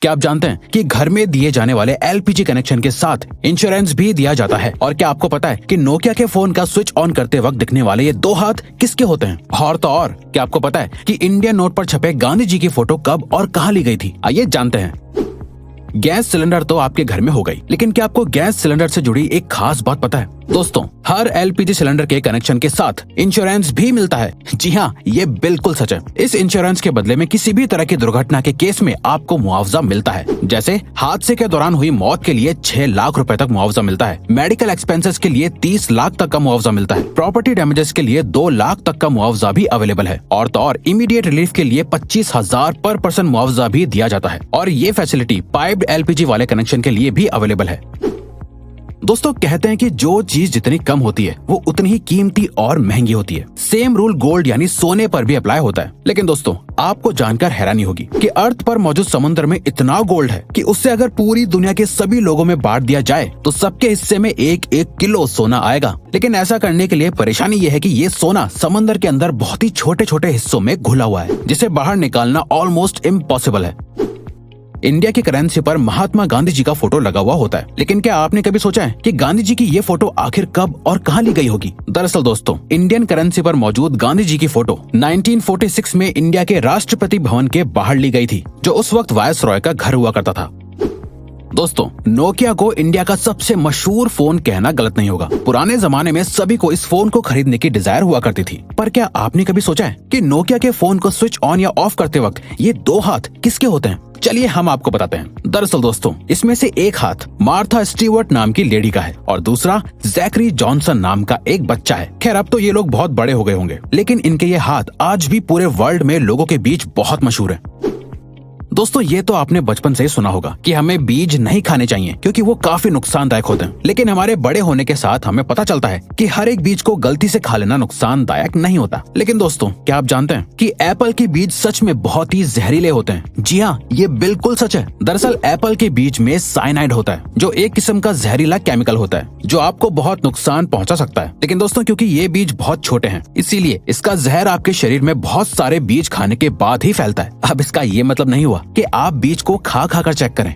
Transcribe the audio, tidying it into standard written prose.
क्या आप जानते हैं कि घर में दिए जाने वाले एलपीजी कनेक्शन के साथ इंश्योरेंस भी दिया जाता है? और क्या आपको पता है कि नोकिया के फोन का स्विच ऑन करते वक्त दिखने वाले ये 2 हाथ किसके होते हैं? और तो और क्या आपको पता है कि इंडियन नोट पर छपे गांधी जी की फोटो कब और कहां ली गई थी? आइए जानते हैं। गैस सिलेंडर तो आपके घर में हो गई, लेकिन क्या आपको गैस सिलेंडर से जुड़ी एक खास बात पता है? दोस्तों, हर एलपीजी सिलेंडर के कनेक्शन के साथ इंश्योरेंस भी मिलता है। जी हाँ, ये बिल्कुल सच है। इस इंश्योरेंस के बदले में किसी भी तरह की दुर्घटना के केस में आपको मुआवजा मिलता है। जैसे हादसे के दौरान हुई मौत के लिए 6 लाख रुपए तक मुआवजा मिलता है। मेडिकल एक्सपेंसेस के लिए 30 लाख तक का मुआवजा मिलता है। प्रॉपर्टी डैमेजेस के लिए 2 लाख तक का मुआवजा भी अवेलेबल है। और तो और इमीडिएट रिलीफ के लिए 25,000 पर पर्सन मुआवजा भी दिया जाता है। और ये फैसिलिटी पाइप्ड एलपीजी वाले कनेक्शन के लिए भी अवेलेबल है। दोस्तों, कहते हैं कि जो चीज जितनी कम होती है वो उतनी ही कीमती और महंगी होती है। सेम रूल गोल्ड यानी सोने पर भी अप्लाई होता है। लेकिन दोस्तों, आपको जानकर हैरानी होगी कि अर्थ पर मौजूद समुद्र में इतना गोल्ड है कि उससे अगर पूरी दुनिया के सभी लोगों में बांट दिया जाए तो सबके हिस्से में 1-1 किलो सोना आएगा। लेकिन ऐसा करने के लिए परेशानी ये है कि ये सोना समंदर के अंदर बहुत ही छोटे छोटे हिस्सों में घुला हुआ है, जिसे बाहर निकालना ऑलमोस्ट इम्पॉसिबल है। इंडिया की करेंसी पर महात्मा गांधी जी का फोटो लगा हुआ होता है, लेकिन क्या आपने कभी सोचा है कि गांधी जी की ये फोटो आखिर कब और कहां ली गई होगी? दरअसल दोस्तों, इंडियन करेंसी पर मौजूद गांधी जी की फोटो 1946 में इंडिया के राष्ट्रपति भवन के बाहर ली गई थी, जो उस वक्त वायसरॉय का घर हुआ करता था। दोस्तों, नोकिया को इंडिया का सबसे मशहूर फोन कहना गलत नहीं होगा। पुराने जमाने में सभी को इस फोन को खरीदने की डिजायर हुआ करती थी। पर क्या आपने कभी सोचा है कि नोकिया के फोन को स्विच ऑन या ऑफ करते वक्त ये 2 हाथ किसके होते हैं? चलिए हम आपको बताते हैं। दरअसल दोस्तों, इसमें से एक हाथ मार्था स्टीवर्ट नाम की लेडी का है और दूसरा जैकरी जॉनसन नाम का एक बच्चा है। खैर, अब तो ये लोग बहुत बड़े हो गए होंगे, लेकिन इनके ये हाथ आज भी पूरे वर्ल्ड में लोगों के बीच बहुत मशहूर है। दोस्तों, ये तो आपने बचपन से ही सुना होगा कि हमें बीज नहीं खाने चाहिए क्योंकि वो काफी नुकसानदायक होते हैं। लेकिन हमारे बड़े होने के साथ हमें पता चलता है कि हर एक बीज को गलती से खा लेना नुकसानदायक नहीं होता। लेकिन दोस्तों, क्या आप जानते हैं कि एप्पल के बीज सच में बहुत ही जहरीले होते हैं? जी हाँ, ये बिल्कुल सच है। दरअसल एप्पल के बीज में साइनाइड होता है, जो एक किस्म का जहरीला केमिकल होता है जो आपको बहुत नुकसान पहुंचा सकता है। लेकिन दोस्तों, क्योंकि ये बीज बहुत छोटे हैं, इसीलिए इसका जहर आपके शरीर में बहुत सारे बीज खाने के बाद ही फैलता है। अब इसका ये मतलब नहीं हुआ कि आप बीज को खा खा कर चेक करें।